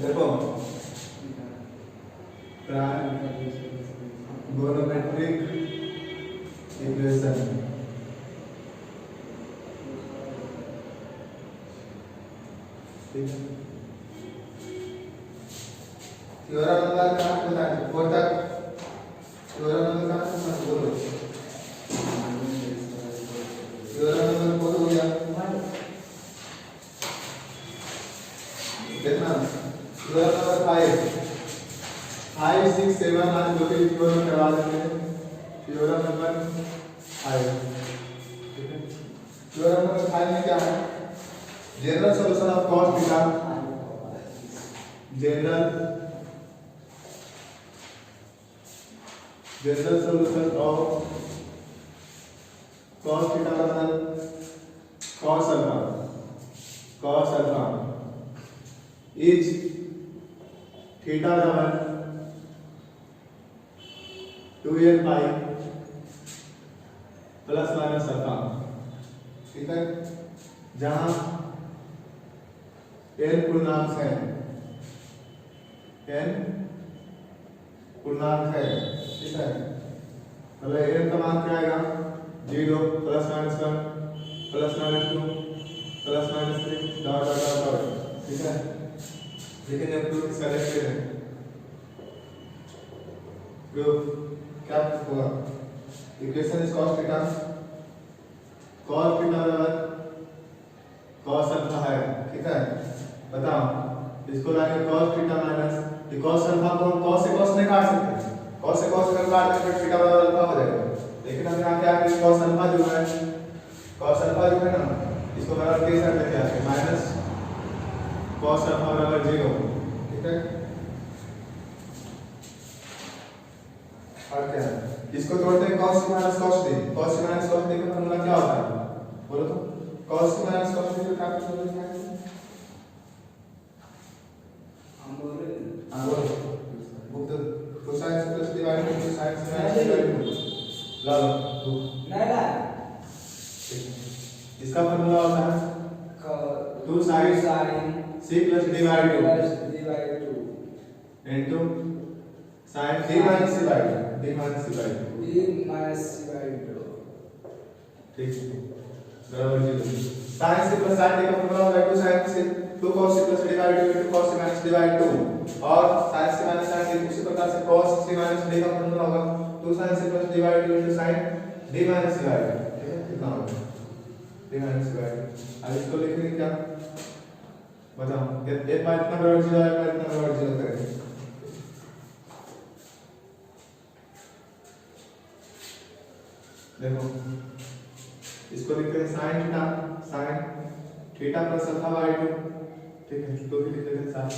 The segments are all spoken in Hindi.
देखो ट्रायगोनोमेट्रिक इक्वेशन ठीक है। थ्योरम नंबर कहाँ से बताएं? 4 तक थ्योरम नंबर कहाँ से मत बोलो। थ्योरम नंबर 4 हो गया। देखना थ्योरम नंबर 5 6 7 आज दो तीन थ्योरम करवा देंगे। थ्योरम नंबर 5 ठीक है। थ्योरम नंबर 5 में क्या है? General solution of cos theta, general solution of cos theta बराबर cos अल्फा इज थीटा बराबर 2n पाई प्लस माइनस अल्फा ठीक है। जहां n पूर्णांक है, n पूर्णांक है ठीक है। मतलब n का मान क्या आएगा? 0 plus minus 1 plus minus 2 plus minus 3 dot dot dot ठीक है। लेकिन अब प्रूफ सेलेक्ट करें, प्रूफ क्या होगा? इक्वेशन इज cos थीटा बराबर cos अल्फा है ठीक है। बताओ इसको लाके cos थीटा माइनस ये cos अल्फा को हम cos से cos नहीं काट सकते। cos से cos अगर काट देंगे तो थीटा बराबर अल्फा हो जाएगा। लेकिन हम यहाँ क्या करें? cos अल्फा जो है ना इसको बराबर के साथ लेके आते हैं माइनस cos अल्फा बराबर 0 ठीक है। और क्या है? इसको तोड़ते हैं cos माइनस cos d का फॉर्मूला क्या होता है बोलो तो? cos माइनस cos d का फॉर्मूला क्या है? हम बोल रहे हैं हां बोलो बुक तो cosine plus divide by sin minus divide ला लो नहीं ला इसका फॉर्मूला होता है 2 sin c plus divide 2 into sin d minus c by 2 ठीक है बराबर 0। sin c प्लस sin d का फॉर्मूला होता है 2 sin c 2 cos c plus divide 2 into cos c minus divide 2 और sin c माइनस sin d उसी प्रकार से cos c माइनस d का फॉर्मूला होगा 2 sin c plus divide 2 into sin d minus divide ठीक है। कितना होगा d माइनस डिवाइड। अब इसको लिखेंगे क्या बताओ? एक बार इतना बराबर 0 है, एक बार इतना बराबर 0 करेंगे। देखो इसको लिखते हैं sin theta plus alpha by 2 ठीक है। तो भी लिख लेते हैं sin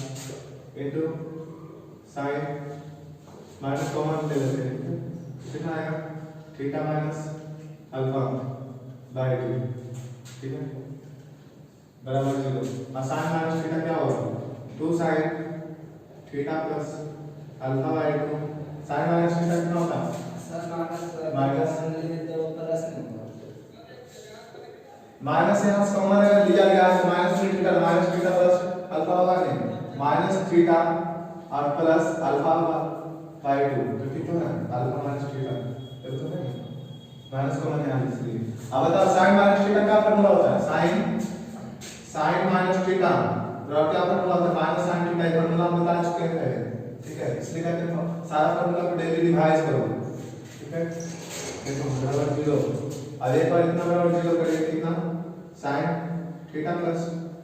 into sin minus common ले लेते हैं कितना आएगा? थीटा माइनस अल्फा बाय 2 ठीक है बराबर 0। और sin माइनस थीटा क्या होगा? 2 sin theta plus alpha by 2 sin minus theta कितना होता है? माइनस यहाँ से कॉमन अगर लिया गया तो माइनस थीटा प्लस अल्फा होगा नहीं माइनस थीटा और प्लस अल्फा बाय 2 तो ठीक है ना। अल्फा माइनस थीटा तो है माइनस कॉमन यहाँ इसलिए। अब बताओ sin माइनस थीटा का फॉर्मूला होता है sin माइनस थीटा और क्या फॉर्मूला होता है? माइनस sin थीटा का फॉर्मूला हम बता चुके हैं पहले ठीक है। इसलिए कहते हैं सारा फॉर्मूला को डेली रिवाइज करो ठीक है। देखो बराबर 0 अब एक बार इतना बराबर 0 करेंगे कितना? sin theta plus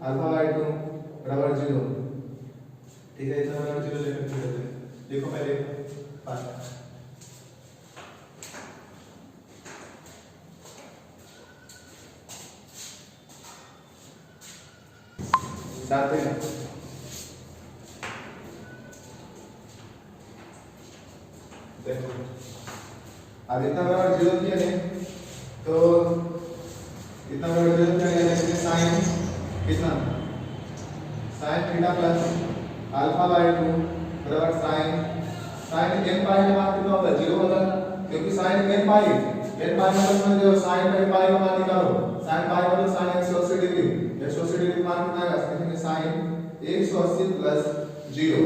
alpha by 2 बराबर 0 ठीक है। इतना बराबर 0 लेकर चलते हैं। देखो पहले पास डालते हैं देखो अब इतना बराबर 0 किया है तो इतना बराबर 0 किया है sin कितना? sin theta plus alpha by 2 बराबर sin n पाई का मान कितना होता है? 0 होता है क्योंकि sin n पाई मतलब जो sin का पाई का मान निकालो sin पाई मतलब sin 180 डिग्री 180 डिग्री मान कितना आएगा? लिखेंगे sin 180 प्लस 0।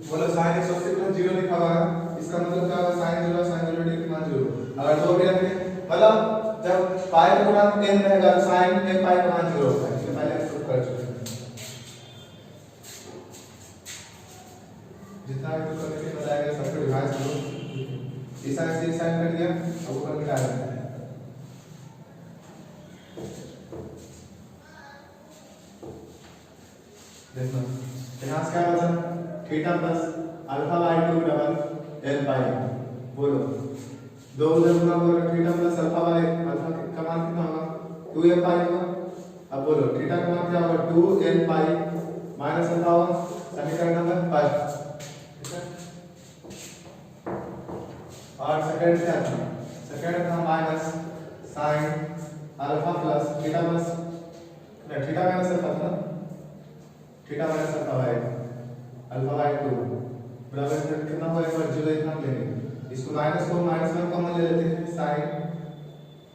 बोलो sin 180 प्लस 0 लिखा हुआ है, इसका मतलब क्या होगा sin 0 sin 0 डिग्री मान 0। अगर दो भी रखें मतलब जब पाई का गुणांक n रहेगा तो sin n पाई का मान 0 होता है, इसलिए पहले हम प्रूव कर चुके हैं। जितना भी करने के बताया सबको रिवाइज करो। इस साइड से इस साइड कर दिया, अब ऊपर मिटा देते हैं। देखो यहाँ से क्या बचा theta plus alpha by 2 double L pi. बोलो दो उधर गुना होगा theta plus alpha by alpha का मान कितना होगा 2 एल पाई होगा। अब बोलो थीटा का मान क्या होगा 2 एल पाई माइनस अल्फा होगा, समीकरण नंबर 5। और सेकंड क्या था, सेकंड था minus sin alpha plus theta plus theta minus alpha था, theta minus alpha by alpha by 2 बराबर कितना होगा, एक बार जो इतना लेंगे इसको माइनस को माइनस में कॉमन ले लेते हैं, sin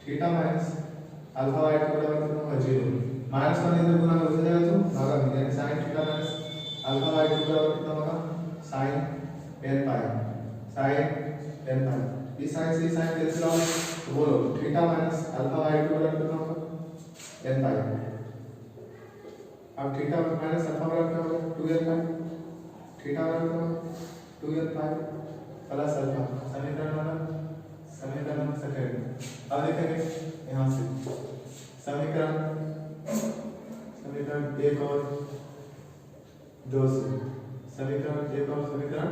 theta minus alpha by 2 बराबर कितना होगा 0। माइनस का इधर गुना हो जाएगा तो भागा में यानी sin theta minus alpha by 2 बराबर कितना होगा sin n पाई sin n पाई। इस साइन से इस साइन कैंसिल आउट तो बोलो थीटा माइनस अल्फा बाई 2 बराबर कितना होगा n पाई। अब थीटा माइनस अल्फा बराबर क्या होगा 2n पाई, थीटा बराबर 2n पाई प्लस अल्फा, समीकरण नंबर सेकंड। अब देखेंगे यहाँ से समीकरण एक और दो से, समीकरण एक और समीकरण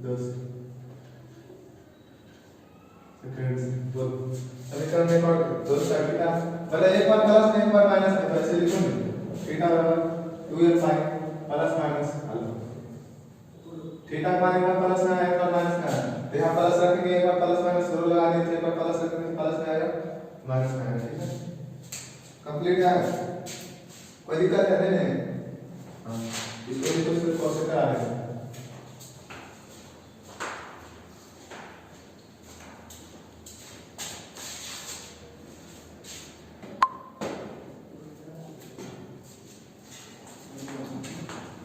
दो से समीकरण में और दो थीटा पहले एक बार प्लस एक बार माइनस है तो ऐसे लिखूंगे थीटा बराबर 2n पाई प्लस माइनस अल्फा। थीटा का मान एक बार प्लस में आया एक बार माइनस में आया तो यहाँ प्लस रखेंगे, एक बार प्लस माइनस जरूर लगा देंगे, एक बार प्लस रखेंगे प्लस में आएगा माइनस में आएगा। ठीक है कंप्लीट है, कोई दिक्कत है नहीं। हां इसको भी तो सिर्फ कोशिश करा रहे हैं।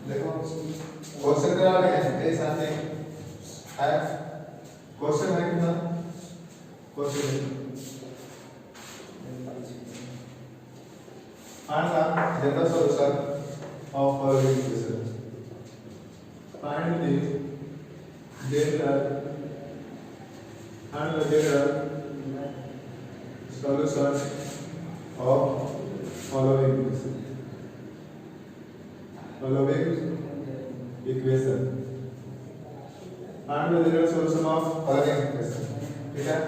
देखो क्वेश्चन करा रहे हैं मेरे साथ है क्वेश्चन है कितना question find the general solution of following equation. Find the general solution of following equation. Find the general solution of following equation. ठीक है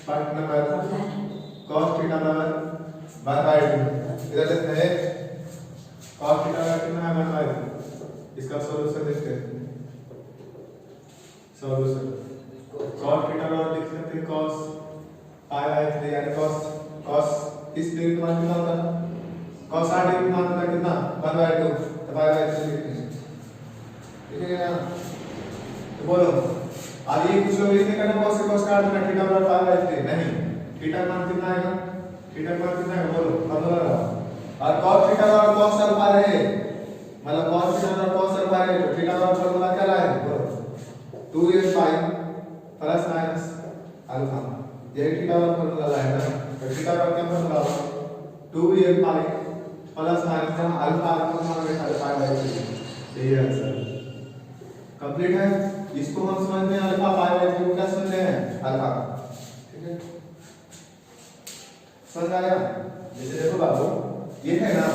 पार्ट नंबर cos थीटा बराबर 1 बाय 2 इधर देखते हैं cos थीटा का कितना है 1 बाय 2। इसका सॉल्यूशन देखते हैं। सॉल्यूशन cos थीटा बराबर लिख सकते हैं cos पाई बाय 3 यानी cos इस डिग्री का मान कितना होता है cos 60 डिग्री का मान होता है कितना 1 बाय 2 तो पाई बाय 3 लिखते हैं। ठीक है ना तो बोलो अब ये कुछ लोग इसने करना cos से cos काट देना थीटा बराबर पाई बाय 3 नहीं थीटा का मान कितना आएगा, थीटा का मान कितना है बोलो फॉर्मूला लगाओ और cos थीटा बराबर cos अल्फा रहे मतलब cos थीटा बराबर cos अल्फा रहे तो थीटा बराबर फॉर्मूला क्या लाए बोलो 2n पाई प्लस माइनस अल्फा। ये थीटा बराबर फॉर्मूला लाए ना तो थीटा बराबर क्या फॉर्मूला होगा 2n पाई प्लस माइनस का अल्फा का मान बैठा है पाई बाय 3। ये आंसर कंप्लीट है। इसको हम समझते हैं अल्फा पाई बाय 3 क्या समझते हैं अल्फा। ठीक है समझ आया। जैसे देखो बाबू ये है ना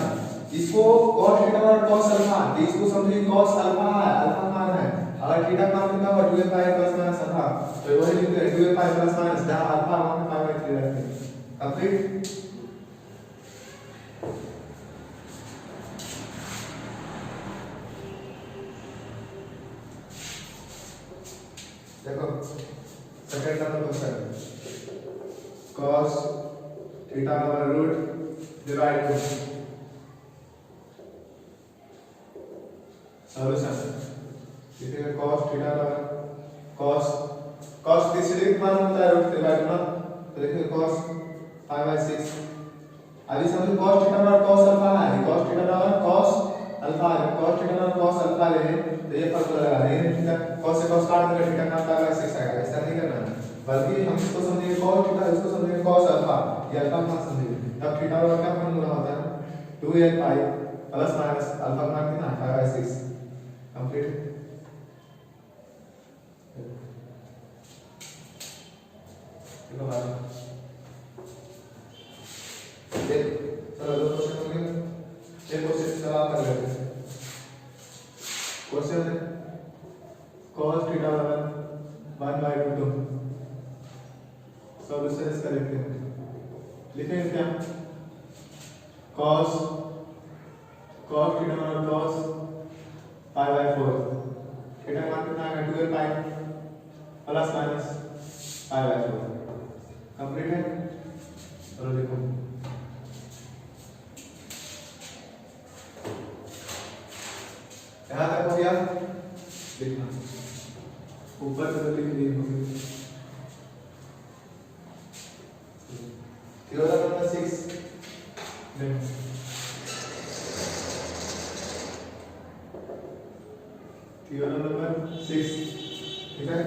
इसको cos थीटा और cos अल्फा तो इसको समझिए cos अल्फा है अल्फा मान है अगर थीटा मान कितना होगा 2 पाई प्लस माइनस अल्फा तो वही लिखते हैं 2 पाई प्लस माइनस जहां अल्फा मान पाई बाय 3 रखते हैं। कंप्लीट देखो second number question cos theta बराबर रूट डिवाइड टू सॉल्यूशन ठीक है cos थीटा बराबर cos तीसरे का मान होता है रूट डिवाइड ना तो देखिए cos 5/6 अभी समझो cos थीटा बराबर cos अल्फा है cos थीटा बराबर cos अल्फा है cos थीटा बराबर cos अल्फा ले फॉर्मूला होता है 2n पाई प्लस माइनस अल्फा का मान कितना 5/6 कंप्लीट। देखो बात देख चलो दो क्वेश्चन हो गए। एक क्वेश्चन सवाल कर लेते हैं। क्वेश्चन है cos थीटा बराबर 1/2 सॉल्यूशन इसका लिखते हैं। लिखेंगे क्या cos थीटा बराबर cos π/4 थीटा मान कितना है 2l पाई प्लस माइनस π/4 कंप्लीट है। चलो देखो यहाँ तक हो गया लिखना ऊपर से लिख दिए होंगे। थ्योरम नंबर 6 देखो थ्योरम नंबर 6 ठीक है।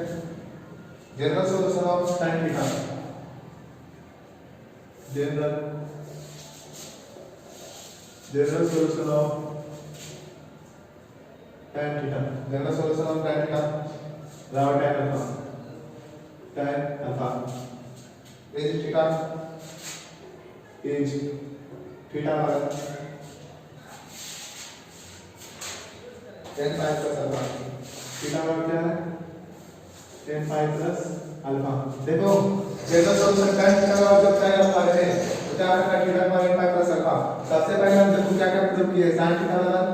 General solution of tan theta general solution of tan theta general solution of tan theta बराबर tan अल्फा इज थीटा बराबर tan pi plus alpha theta बराबर क्या है tan पाई प्लस अल्फा। देखो जनरल सॉल्यूशन tan थीटा बराबर जब tan अल्फा रहे तो क्या करना थीटा का tan पाई प्लस अल्फा। सबसे पहले हम देखो क्या क्या प्रूव किए sin थीटा बराबर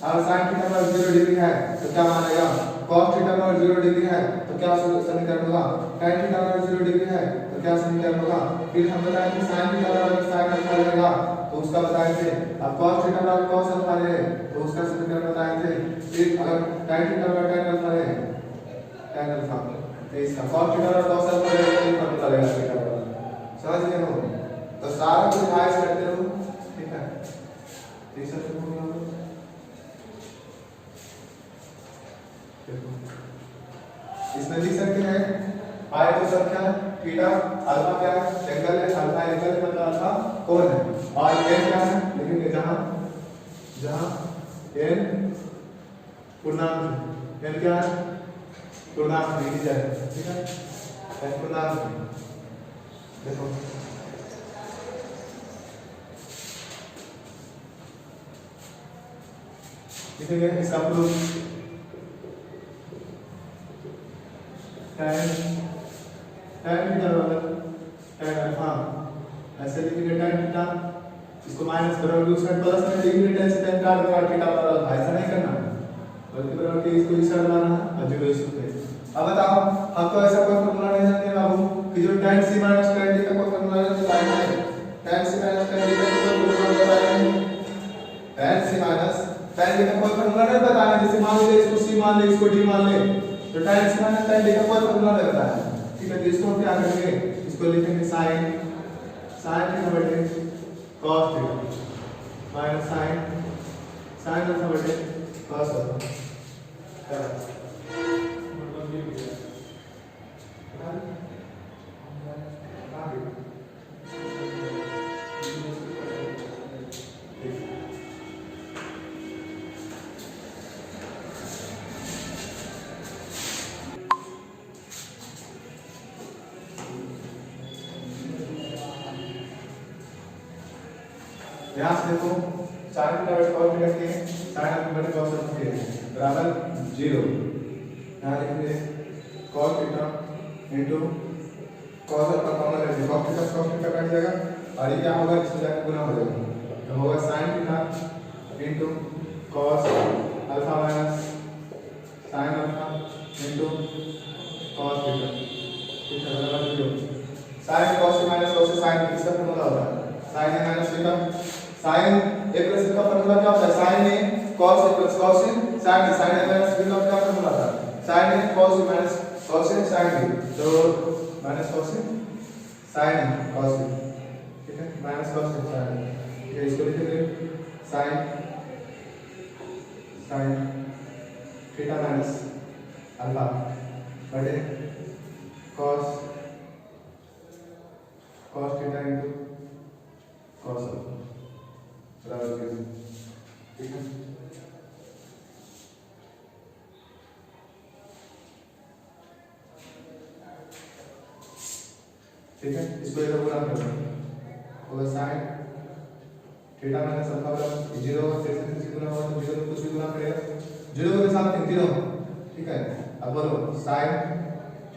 और sin थीटा बराबर 0 डिग्री है तो क्या मानेगा cos थीटा बराबर 0 डिग्री है तो क्या समीकरण होगा tan थीटा बराबर 0 डिग्री है तो क्या समीकरण होगा। फिर हम बताएं कि sin थीटा बराबर sin अल्फा रहेगा तो उसका बताएंगे। अब cos थीटा बराबर cos अल्फा रहे तो उसका समीकरण बताएंगे। फिर अगर tan थीटा बराबर tan अल्फा रहे tan अल्फा तो इसका cos थीटा बराबर cos अल्फा रहे तो पता चलेगा थीटा बराबर। समझ गए हो तो सारा कुछ रिवाइज करते रहो ठीक है। तीसरा हो गया इसमें लिख सकते हैं पाई तो संख्या थीटा अल्फा क्या है एंगल है अल्फा एंगल मतलब अल्फा कोण है और n क्या है लिखेंगे जहां n पूर्णांक n क्या है पूर्णांक इंटीजर ठीक है n पूर्णांक देखो लिखेंगे इसका प्रूफ tan थीटा बराबर tan अल्फा ऐसे लिखेंगे tan थीटा इसको माइनस बराबर उसका प्लस में लिखेंगे tan से tan काट देगा थीटा बराबर ऐसा नहीं करना बल्कि बराबर के इसको इस साइड लाना है और 0 इस पे। अब बताओ हम तो ऐसा कोई फार्मूला नहीं जानते बाबू कि जो tan c minus tan d का कोई फार्मूला नहीं बताएंगे। tan c minus tan d का कोई फार्मूला बताएंगे tan c minus tan d का कोई फार्मूला नहीं बताएंगे। जैसे मान लीजिए इसको c मान ले इसको d मान ले तो tan c minus tan d का कोई फार्मूला नहीं बताया ठीक है। तो इसको हम क्या करेंगे इसको लिखेंगे sin थीटा बटे cos theta minus sin alpha बटे cos अल्फा यहाँ से देखो sin थीटा बटे cos थीटा के sin अल्फा बटे cos अल्फा के बराबर 0 यहाँ लिखेंगे cos theta into cos alpha common ले लीजिए cos थीटा कट जाएगा और ये क्या होगा इसमें जाकर गुना हो जाएगा तो होगा sin theta into cos alpha minus sin alpha into cos theta ठीक है बराबर 0 sin cos माइनस cos से sin किसका फार्मूला होता है sin a minus theta sin a plus b का फार्मूला क्या होता है sin a cos a plus cos a sin a minus b का क्या फार्मूला था sin a cos a minus cos a sin b तो minus cos a sin a cos b ठीक है minus cos a sin a ठीक है इसको लिखेंगे sin थीटा माइनस अल्फा बटे cos theta into cos alpha alpha रख दीजिए, ठीक है। ठीक है, इसको इधर गुणा कर दो, होगा साइन थीटा माइनस अल्फा बराबर 0 होगा, फिर से गुणा होगा तो 0 कुछ भी गुणा करेगा 0 के साथ 3 0, ठीक है। अब बोलो साइन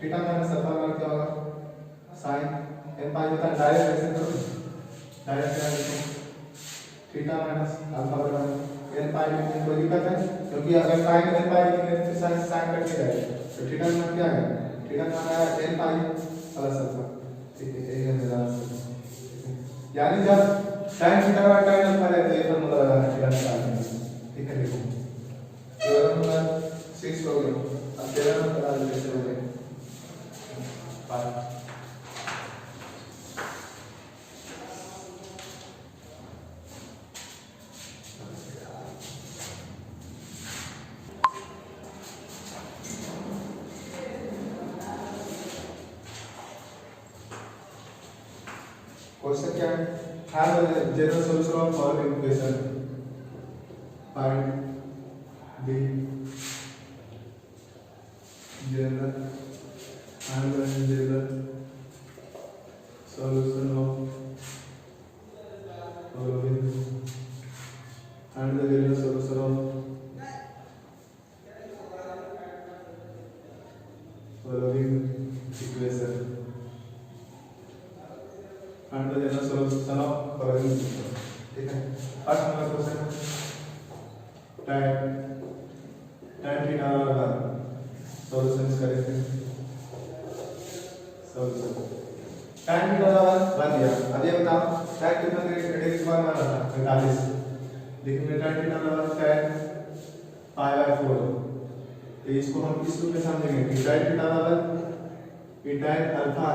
थीटा माइनस अल्फा बराबर क्या होगा, साइन n पाई होता है, डायरेक्ट ऐसे करो, डायरेक्ट क्या लिखो थीटा माइनस अल्फा बराबर n पाई में कोई दिक्कत है, क्योंकि अगर साइन n पाई लिखेंगे तो साइन साइन कट के जाएगा, तो थीटा का क्या है, थीटा का आया n पाई प्लस अल्फा, ठीक है। यही है मेरा आंसर, यानी जब tan थीटा का tan अल्फा रहता है ये फॉर्मूला लगाना थीटा निकालने के लिए, ठीक है। देखो थ्योरम नंबर 6 हो गया, अब थ्योरम नंबर बता दो कैसे हो गए 5। क्वेश्चन क्या है, have a general solution of following equation, find the general solution of following and the general solution of following equation and the general solution of following equation, ठीक है। First number question tan theta बराबर सॉल्यूशन करेंगे, सॉल्यूशन tan थीटा बराबर बन गया। अब ये बताओ tan कितना डिग्री स्क्वायर मान रहा था 45, लेकिन tan थीटा बराबर tan पाई बाय 4, तो इसको हम किस रूप में समझेंगे कि tan थीटा बराबर कि tan alpha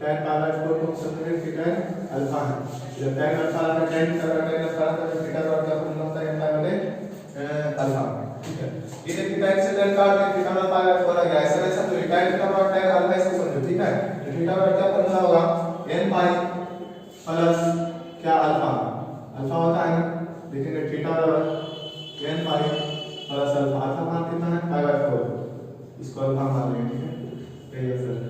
tan pi by 4 को समझेंगे कि tan अल्फा है, जब tan अल्फा है tan थीटा बराबर tan अल्फा तो थीटा बराबर क्या फॉर्मूला होता है n पाई बाय अल्फा, ठीक है। ये देखिए tan से tan काट के थीटा बराबर पाई बाय 4 आ गया, ऐसा ऐसा तो tan थीटा बराबर tan अल्फा इसको समझो, ठीक है। तो थीटा बराबर क्या फॉर्मूला होगा n पाई प्लस क्या अल्फा, अल्फा होता है ना, देखेंगे थीटा बराबर n pi plus alpha, alpha मान कितना है पाई बाय 4, इसको अल्फा मान लेंगे, ठीक है। यही आंसर है।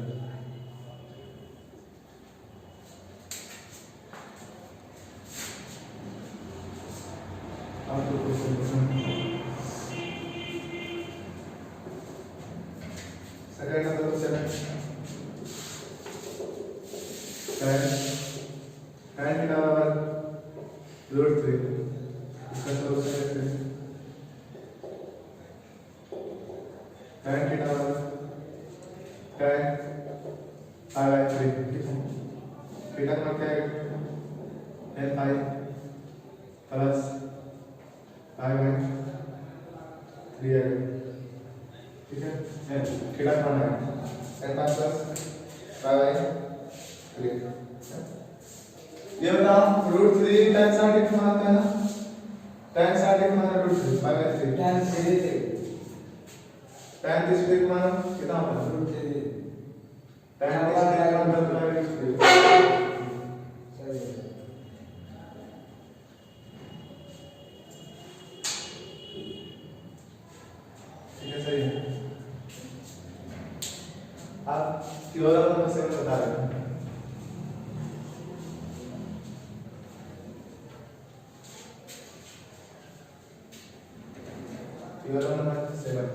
अब तो क्वेश्चन सेकंड नंबर क्वेश्चन है tan थीटा बराबर √3, इसका सॉल्यूशन कैसे है, tan थीटा बराबर tan पाई बाय 3, ठीक है। थीटा का क्या है n pi plus pi by 3 है, ठीक है। थीटा का मान है n pi plus pi by 3, ये बताओ √3 tan 60 कितना आता है ना, tan 60 कितना है √3 पाई बाय 3, tan 30 कितना कितना होता है √3 tan 30 कितना पाई बाय 3, ठीक है, सही है। आप थ्योरम नंबर 7 बता रहे हैं, theorem number 7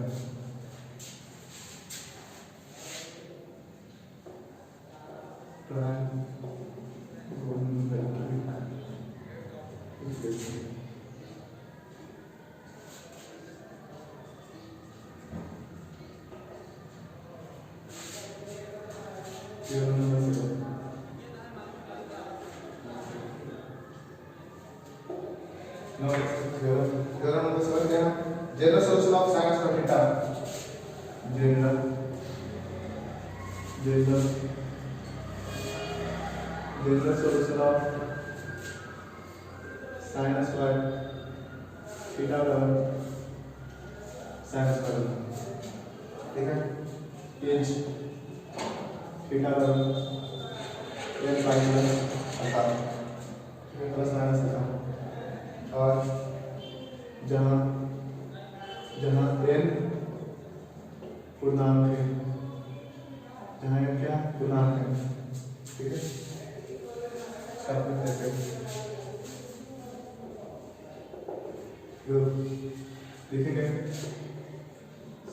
theorem number 7 no theorem number 7 क्या general solution of sin square theta, general solution of sin square theta बराबर sin स्क्वायर, ठीक है। इज थीटा बराबर n pi plus minus alpha, और जहाँ जहाँ n पूर्णांक है, जहाँ n क्या पूर्णांक है, ठीक है, सब करते लिखेंगे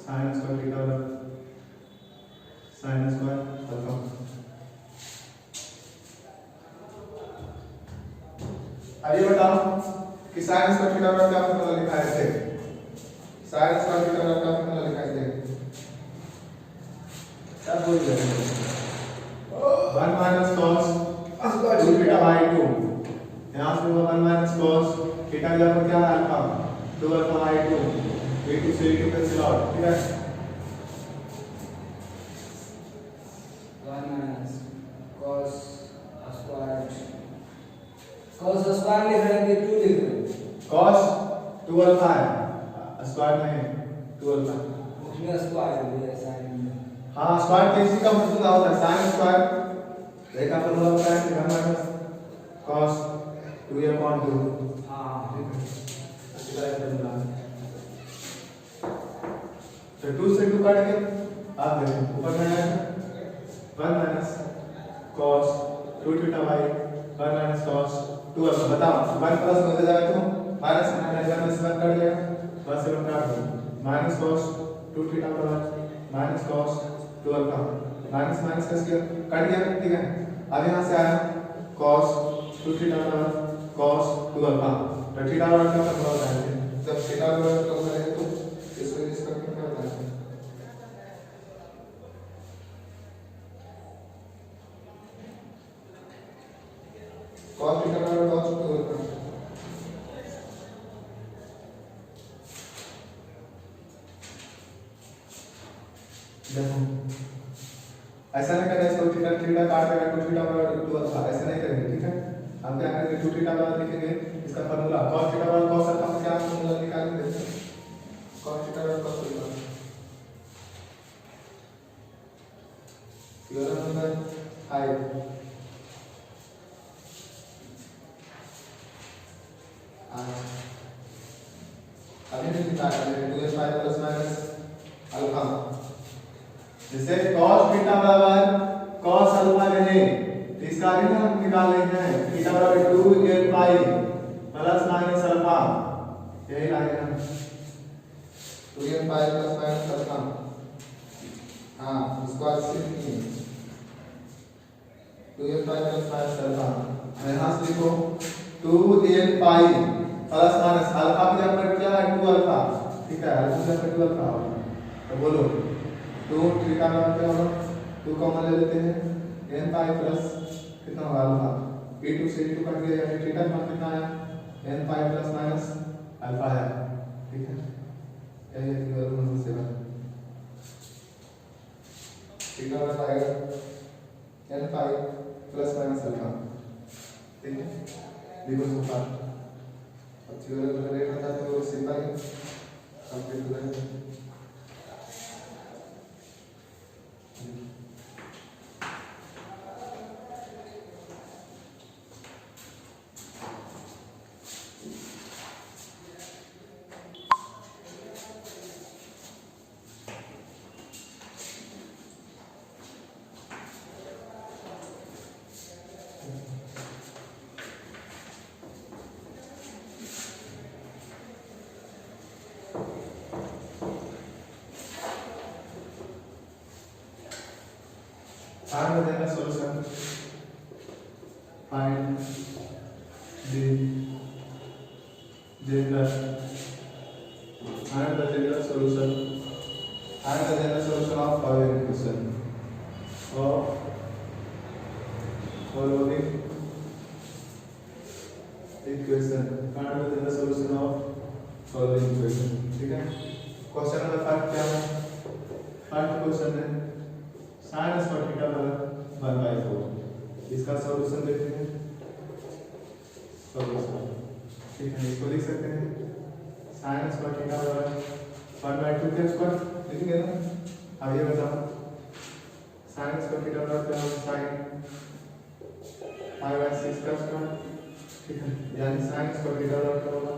साइन स्क्वायर थीटा बराबर साइन स्क्वायर अल्फा। अब ये बताओ कि साइन स्क्वायर थीटा बराबर क्या फॉर्मूला लिखा है इसे, साइन स्क्वायर थीटा बराबर क्या फॉर्मूला लिखा है इसे, क्या बोल रहे हैं, 1 माइनस cos 2 थीटा बाई 2, यहाँ से होगा 1 माइनस cos थीटा का जगह क्या है अल्फा, 2 अल्फा बाई 2, a2 से a2 कैंसिल आउट, ठीक है, 1 minus cos squared cos square लिख रहे हैं कि 2 लिख रहे हैं, cos 2 अल्फा है, स्क्वायर नहीं 2 अल्फा, उसमें स्क्वायर है साइन में, हाँ स्क्वायर तो इसी का मतलब होता है साइन स्क्वायर, एक का फॉर्मूला होता है 1 माइनस cos 2a/2, हाँ अच्छी तरह से फॉर्मूला है, तो 2 से 2 काट के आप देखो ऊपर में आएगा 1 minus cos 2 theta by 1 minus cos 2 alpha, बताओ 1 प्लस होते जाए तो माइनस में से 1 काट लिया, 1 से 1 काट दो, माइनस cos 2 थीटा बराबर minus cos 2 alpha, minus minus कैसे कट गया, ठीक है, अब यहाँ से आया cos 2 थीटा बराबर cos 2 अल्फा, तो थीटा बराबर क्या फॉर्मूला होता है, जब थीटा बराबर क्या होता है तो इसको यूज करके क्या होता है, cos थीटा बराबर cos 2 अल्फा, देखो ऐसा नहीं करें, इसको थीटा थीटा काट देगा 2 थीटा बराबर 2 अल्फा, ऐसा नहीं करेंगे, ठीक है, हम क्या करेंगे 2 थीटा बराबर लिखेंगे इसका फार्मूला cos थीटा बराबर cos अल्फा का क्या फार्मूला निकालेंगे, cos थीटा बराबर cos अल्फा, थ्योरम नंबर 5 अभी नहीं निकाल रहे 2a प्लस माइनस अल्फा, जिसे cos थीटा बराबर cos अल्फा रहे तो इसका भी हम निकाल लेते हैं, थीटा बराबर 2a पाई प्लस माइनस अल्फा, यही लाएंगे हम 2a पाई प्लस माइनस अल्फा, हाँ इसको ऐसे लिखिए 2a पाई प्लस माइनस अल्फा, यहाँ से लिखो 2a पाई प्लस माइनस अल्फा की जगह क्या है 2 अल्फा, ठीक है, अल्फा की जगह 2 अल्फा होगा, तो बोलो 2 थीटा बराबर क्या होगा, 2 कॉमन ले लेते हैं n पाई प्लस कितना होगा अल्फा, a2 से a2 कट गया, यानी थीटा का मान कितना आया n pi plus minus alpha है, ठीक है, यही है फिगर नंबर 7, थीटा बराबर आएगा n pi plus minus alpha, ठीक है, लिखो इसको पार्ट, अब फिगर अगर रेट आता है तो सिंपल है, कंप्लीट हो जाएगा, find the solution, find the general solution, find the general solution of following equation, of following equation, find the general solution of following equation, ठीक है, क्वेश्चन नंबर 5 क्या है, फर्स्ट क्वेश्चन है sin स्क्वायर थीटा बराबर 1/4, इसका सॉल्यूशन देखते हैं, सॉल्यूशन, ठीक है, इसको लिख सकते हैं sin स्क्वायर थीटा बराबर 1/2 के स्क्वायर लिखेंगे ना, अब ये बताओ sin स्क्वायर थीटा बराबर क्या होगा, sin 5/6 का स्क्वायर, ठीक है, यानी sin स्क्वायर थीटा बराबर क्या होगा,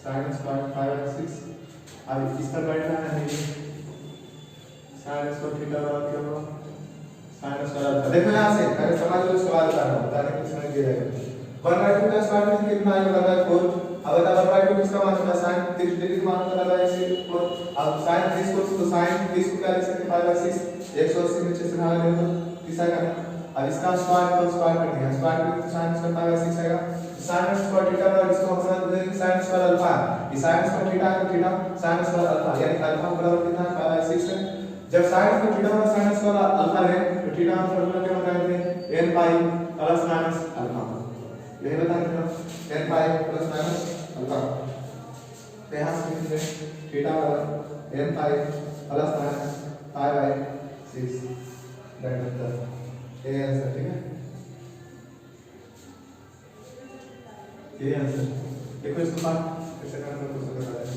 sin स्क्वायर 5/6। अब इसका बैठना है नहीं, sin स्क्वायर थीटा बराबर क्या होगा, sin स्क्वायर अल्फा। देखो यहाँ से अगर समझ लो सवाल बता रहा हूँ, बताने के लिए समझ गया है। 1/2 का स्क्वायर में कितना है, 1/4। अब बता 1/2 किसका मान होता है, sin 30 डिग्री का मान होता है 4। अब sin 30 को तो sin 30 को क्या लिख सकते हैं 5/6, 180 में 6 से भाग दें तो 30 आएगा। अब इसका स्क्वायर को स्क्वायर कर दिया, स्क्वायर करें तो sin स्क्वायर 5/6 आएगा। sin स्क्वायर थीटा बराबर इसको हम समझ लेंगे sin स्क्वायर अल्फा, ये sin स्क्वायर थीटा का थीटा sin स्क्वायर अल्फा, यानी अल्फा बराबर कितना है 5/6 है। जब sin स्क्वायर थीटा बराबर sin स्क्वायर अल्फा है तो थीटा का फार्मूला क्या बताते हैं, n pi plus minus alpha, यही बताते हैं n pi plus minus alpha. तो यहाँ से लिखते हैं थीटा बराबर n पाई प्लस माइनस पाई/6, दैट इज द ये आंसर। ठीक है, ये आंसर। देखो इसको बात कैसे करना है, तो बता रहे हैं।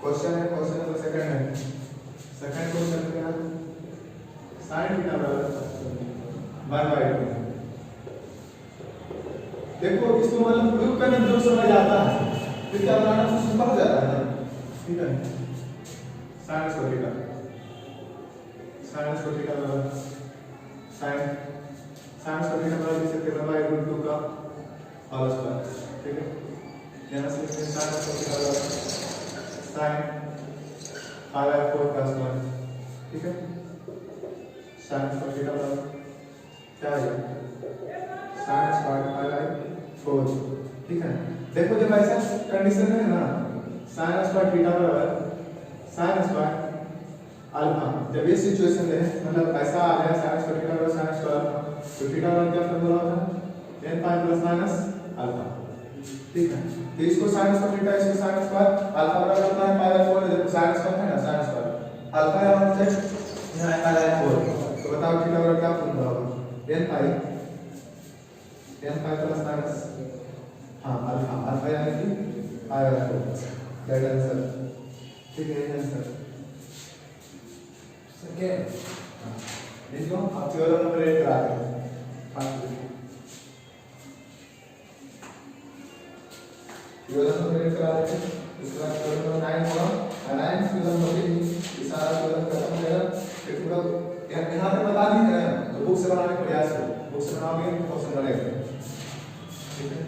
क्वेश्चन है, क्वेश्चन नंबर सेकंड है। सेकंड क्वेश्चन क्या है, sin थीटा बराबर 1/2। देखो इसको मतलब प्रूव करने में जो समय आता है फिर क्या बनाना तो सिंपल हो जाता है। ठीक है, sin square theta, sin square theta बराबर sin स्क्वायर थीटा बराबर लिख सकते हैं 1/2 का होल स्क्वायर। ठीक है, यहाँ से लिखते हैं sin स्क्वायर थीटा बराबर sin 5/4 का स्क्वायर। ठीक है, sin स्क्वायर थीटा बराबर क्या है, sin स्क्वायर 5/4। ठीक है, देखो जब ऐसा कंडीशन है ना, sin स्क्वायर थीटा बराबर sin स्क्वायर अल्फा, जब ये सिचुएशन है मतलब ऐसा आ गया sin स्क्वायर थीटा बराबर sin स्क्वायर अल्फा, तो थीटा बराबर क्या फार्मूला होता है, n pi plus minus alpha. ठीक है, तो इसको sin स्क्वायर थीटा, इसको sin स्क्वायर अल्फा बराबर होता है 5/4। देखो sin स्क्वायर है ना, sin स्क्वायर अल्फा यहाँ होता है यहाँ 5/4, तो बताओ थीटा बराबर क्या फार्मूला होगा, n पाई प्लस माइनस हाँ अल्फा यानी कि 5/4, दैट आंसर। ठीक है, ये आंसर सेकंड। इसको आप थ्योरम नंबर 8 कराते हैं। थ्योरम नंबर 8 करा देते हैं, उसके बाद थ्योरम नंबर 9 होगा, 9 थ्योरम होगी, ये सारा थ्योरम खत्म हो जाएगा। फिर पूरा यहाँ पे बता दी है तो बुक से बनाने का प्रयास करो, बुक से बनाओगे तो क्वेश्चन बनेगा। ठीक है,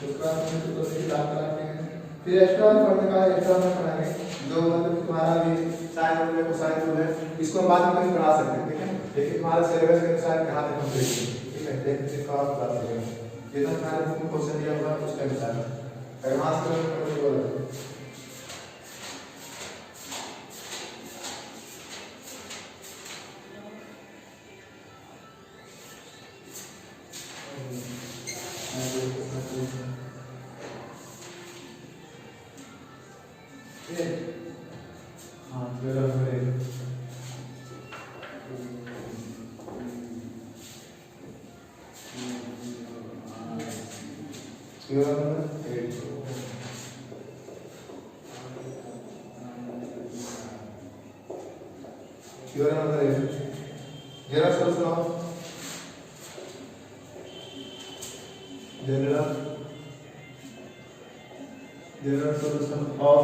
उसका तो सीधी बात कराते हैं। फिर एक्स्ट्रा पढ़ने का एक्स्ट्रा में पढ़ाएंगे जो मतलब तुम्हारा भी साइन रूल है, कोसाइन रूल है, इसको हम बाद में कहीं पढ़ा सकते हैं। ठीक है, लेकिन तुम्हारे सिलेबस के अनुसार कहाँ तक कंप्लीट है। ठीक है, एक चीज का और बता देंगे, जितना तुम्हारे बुक में क्वेश्चन दिया हुआ है उसके अनुसार एडवांस में बोला। हाँ theorem number 8 theorem number 8 theorem number 8 general solution of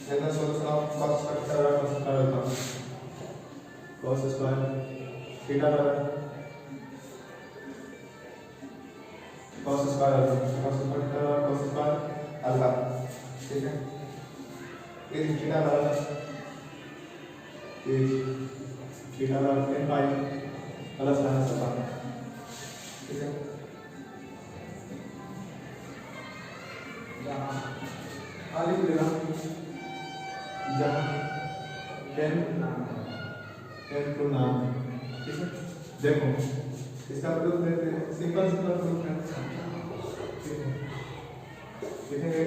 general solution of cos square alpha cos square theta बराबर cos स्क्वायर अल्फा। ठीक है, ये थीटा बराबर n pi plus minus alpha. ठीक है, यहाँ लिख देना जहाँ n टू नाम। ठीक है, देखो इसका प्रूफ देते हैं, सिंपल प्रूफ है। ठीक है, लिखेंगे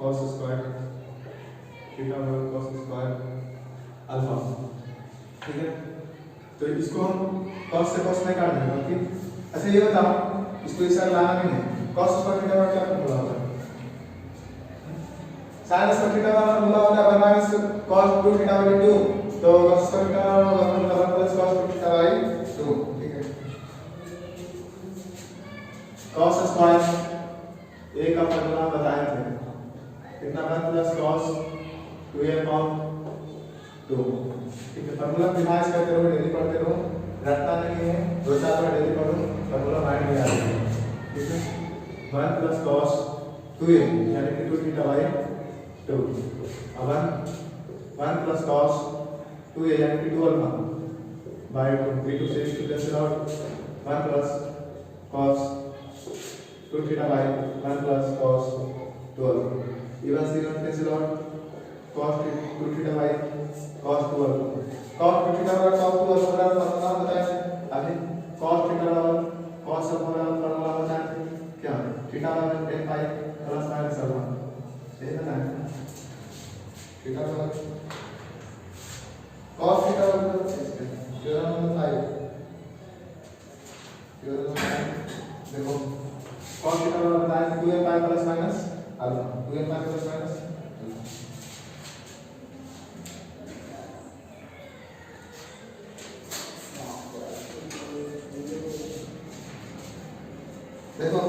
cos स्क्वायर थीटा बराबर cos स्क्वायर अल्फा। ठीक है, तो इसको हम cos से cos नहीं काट देंगे, ठीक? अच्छा ये बताओ, इसको इस साइड लाना भी नहीं, cos स्क्वायर थीटा का क्या फॉर्मूला होता है? sin स्क्वायर थीटा का फॉर्मूला होता है 1 माइनस cos 2 थीटा बाई 2, तो cos स्क्वायर थीटा का formula 1 plus cos 2 theta by 2, ठीक है? cos स्क्वायर a का फॉर्मूला बताए थे, कितना 1 प्लस cos 2a अपॉन 2, ठीक है? फॉर्मूला रिवाइज करते रहो, डेली पढ़ते रहो, रटना नहीं है, 2-4 बार डेली पढ़ो, फॉर्मूला माइंड में आ जाएगा, ठीक है? 1 प्लस cos 2a यानी कि 2 थीटा बाई 2, अब 1 प्लस cos 2a यानी कि 2 अल्फा बाई 2, b2 से b2 cancel out, 1 plus cos 2 theta by 1 plus cos 2 alpha, even से even cancel out, cos 2 theta by cos 2 alpha, cos 2 theta by cos 2 alpha का फॉर्मूला बताया अभी, cos theta by cos alpha का फॉर्मूला बताया क्या, theta by tan pi plus minus alpha, यही बताया theta by cos theta by इसके थ्योरम नंबर 5, थ्योरम देखो cos थीटा बाई बताया 2a पाई प्लस माइनस अल्फा, 2a पाई प्लस माइनस देखो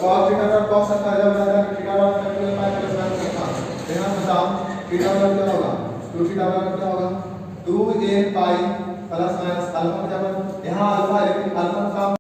cos थीटा का cos अल्फा जब बता है थीटा का 2a पाई प्लस माइनस अल्फा, यहाँ बताओ थीटा का क्या होगा, 2 थीटा का क्या होगा 2a पाई प्लस माइनस अल्फा, जब यहाँ अल्फा है लेकिन अल्फा का